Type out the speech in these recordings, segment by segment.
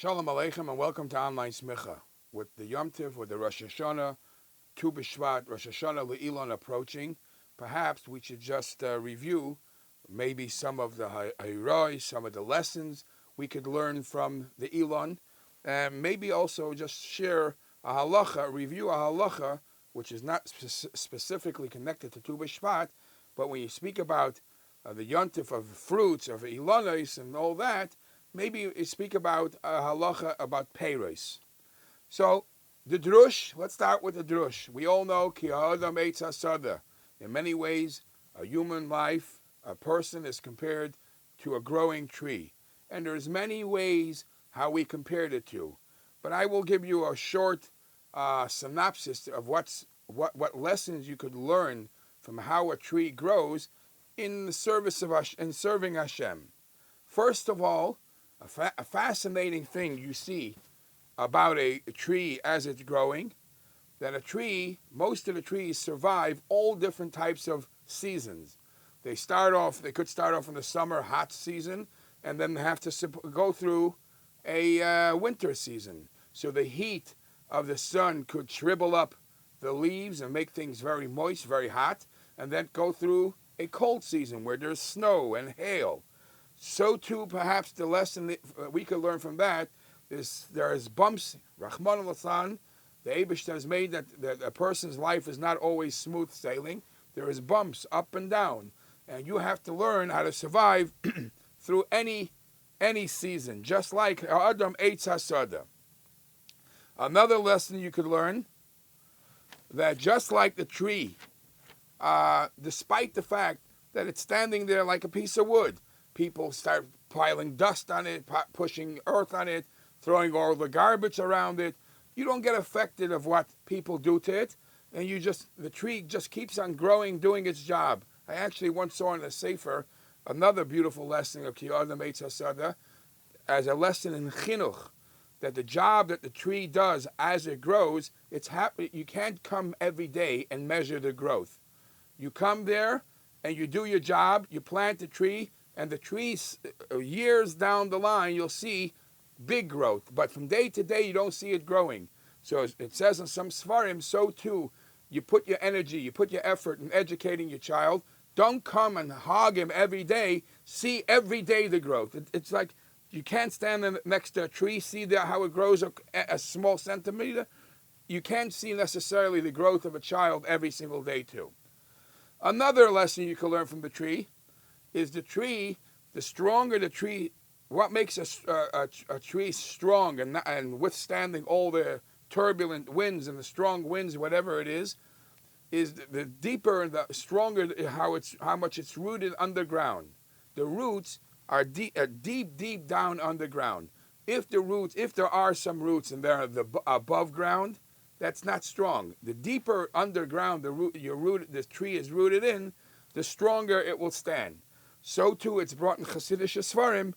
Shalom Aleichem and welcome to Online Smicha. With the Yom Tiv, with the Rosh Hashanah, Tu B'Shvat, Rosh Hashanah Le'ilon approaching, perhaps we should just review maybe some of the Hayroi, some of the lessons we could learn from the Elon, and maybe also just share a halacha, review a halacha, which is not specifically connected to Tu B'Shvat, but when you speak about the Yom Tiv of fruits, of Ilonis and all that, maybe you speak about a halacha about peiros. So, the drush, let's start with the drush. We all know, ki ha'adam eitz hasada. In many ways, a human life, a person is compared to a growing tree. And there's many ways how we compare the two. But I will give you a short synopsis of what lessons you could learn from how a tree grows in the service of in serving Hashem. First of all, a fascinating thing you see about a tree as it's growing, that a tree, most of the trees survive all different types of seasons. They could start off in the summer hot season, and then have to go through a winter season. So the heat of the sun could shrivel up the leaves and make things very moist, very hot, and then go through a cold season where there's snow and hail. So too, perhaps the lesson that we could learn from that is there is bumps. Rahman al-San, the Eibishter has made that a person's life is not always smooth sailing. There is bumps up and down, and you have to learn how to survive through any season, just like Adam Eitz Hasada. Another lesson you could learn, that just like the tree, despite the fact that it's standing there like a piece of wood, people start piling dust on it, pushing earth on it, throwing all the garbage around it. You don't get affected of what people do to it, and the tree just keeps on growing, doing its job. I actually once saw in a sefer another beautiful lesson of Ki Adam Eitz Hasada as a lesson in chinuch, that the job that the tree does as it grows, you can't come every day and measure the growth. You come there and you do your job, you plant the tree, and the trees, years down the line, you'll see big growth. But from day to day, you don't see it growing. So it says in some Svarim, so too, you put your energy, you put your effort in educating your child. Don't come and hog him every day. See every day the growth. It's like you can't stand next to a tree, see how it grows a small centimeter. You can't see necessarily the growth of a child every single day too. Another lesson you can learn from the tree is the stronger the tree, what makes a tree strong and withstanding all the turbulent winds and the strong winds, whatever it is the deeper and the stronger how much it's rooted underground. The roots are deep down underground. If there are some roots and they're above ground, that's not strong. The deeper underground the tree is rooted in, the stronger it will stand. So too, it's brought in Chassidish Svarim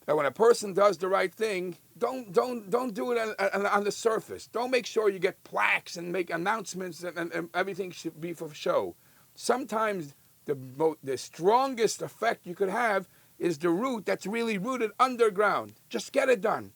that when a person does the right thing, don't do it on the surface. Don't make sure you get plaques and make announcements and everything should be for show. Sometimes the strongest effect you could have is the root that's really rooted underground. Just get it done.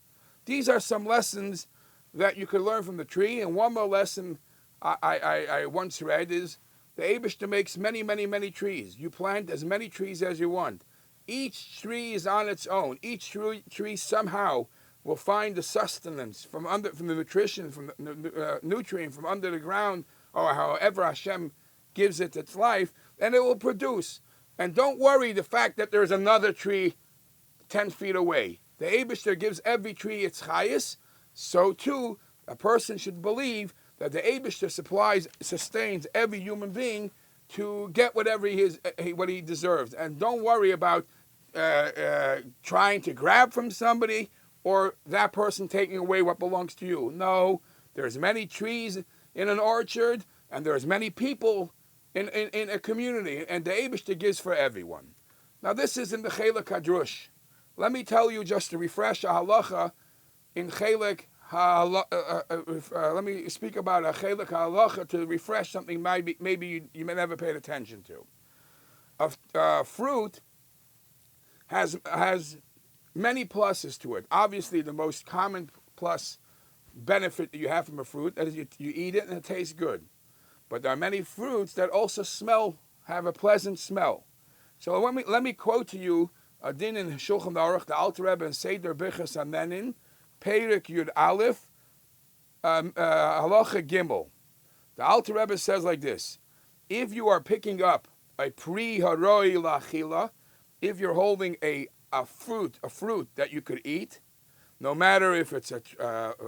These are some lessons that you could learn from the tree. And one more lesson I once read is, the Eibishter makes many, many, many trees. You plant as many trees as you want. Each tree is on its own. Each tree somehow will find the sustenance from the nutrition, from the nutrient from under the ground, or however Hashem gives it its life, and it will produce. And don't worry the fact that there's another tree 10 feet away. The Eibishter gives every tree its chayis. So too, a person should believe that the Eibishter sustains every human being to get whatever what he deserves. And don't worry about trying to grab from somebody or that person taking away what belongs to you. No, there's many trees in an orchard, and there's many people in a community, and the Eibishter gives for everyone. Now this is in the Chelek Hadrush. Let me tell you, just to refresh a halacha in Chelek. Let me speak about a Chelek halacha to refresh something maybe you may never paid attention to. A fruit has many pluses to it. Obviously, the most common plus benefit that you have from a fruit, that is you eat it and it tastes good. But there are many fruits that also have a pleasant smell. So let me quote to you a din in Shulchan Aruch, the Alter Rebbe in Seder Birchas Amenin, Perik Yud Aleph, Halacha Gimel. The Alter Rebbe says like this: if you are picking up a pri haroi lachila, if you're holding a fruit that you could eat, no matter if it's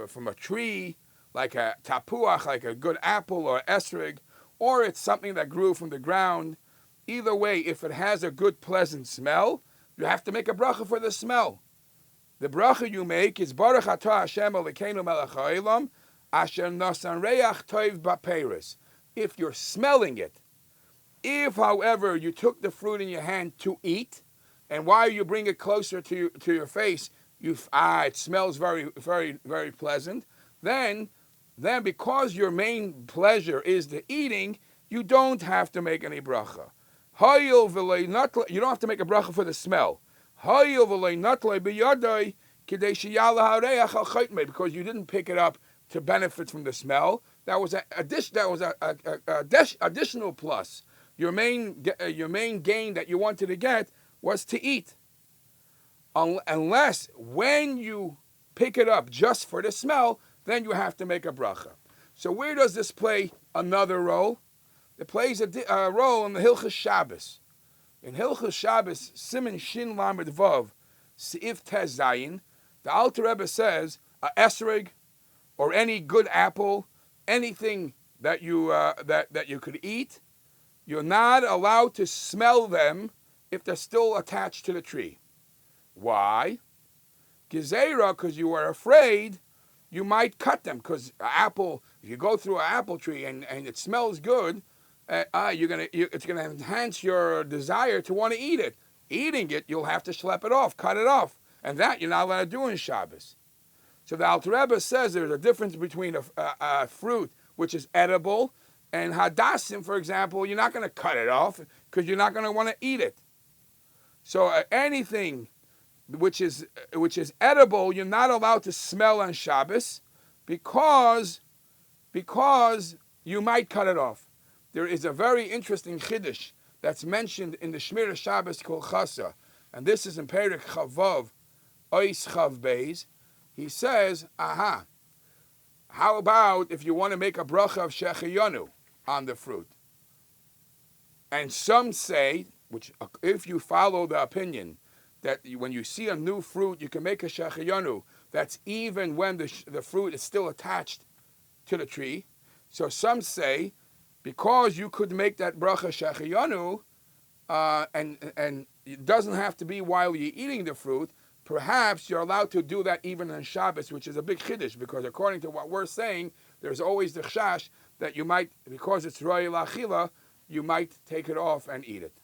from a tree, like a tapuach, like a good apple or esrog, or it's something that grew from the ground, either way, if it has a good, pleasant smell, you have to make a bracha for the smell. The bracha you make is Baruch Atah Hashem Elokeinu Melech HaOlam Asher Nasan Reach Tov B'Peiros. If you're smelling it, if, however, you took the fruit in your hand to eat, and while you bring it closer to your face, it smells very, very, very pleasant, then because your main pleasure is the eating, you don't have to make any bracha. You don't have to make a bracha for the smell. Because you didn't pick it up to benefit from the smell. That was an additional plus. Your main gain that you wanted to get was to eat. Unless when you pick it up just for the smell, then you have to make a bracha. So where does this play another role? It plays a role in the Hilchas Shabbos. In Hilchas Shabbos, Siman Shin Lamed Vav, Seif Tez Zayin, the Alter Rebbe says a esrog or any good apple, anything that you could eat, you're not allowed to smell them if they're still attached to the tree. Why? Gezerah, because you are afraid you might cut them. Because apple, if you go through an apple tree and it smells good, it's gonna enhance your desire to want to eat it. Eating it, you'll have to schlep it off, cut it off, and that you're not allowed to do in Shabbos. So the Alter Rebbe says there's a difference between a fruit which is edible and hadassim, for example. You're not going to cut it off because you're not going to want to eat it. So anything which is edible, you're not allowed to smell on Shabbos because you might cut it off. There is a very interesting chiddush that's mentioned in the Shmir Shabbos Kol Chasa, and this is in Perek Chavav, Ois Chav Beis. He says, how about if you want to make a bracha of shechiyanu on the fruit? And some say, which if you follow the opinion that when you see a new fruit, you can make a shechiyanu, that's even when the fruit is still attached to the tree. So some say, because you could make that bracha shechiyanu, and it doesn't have to be while you're eating the fruit, perhaps you're allowed to do that even on Shabbos, which is a big chiddush, because according to what we're saying, there's always the chash that you might, because it's roy lachila, you might take it off and eat it.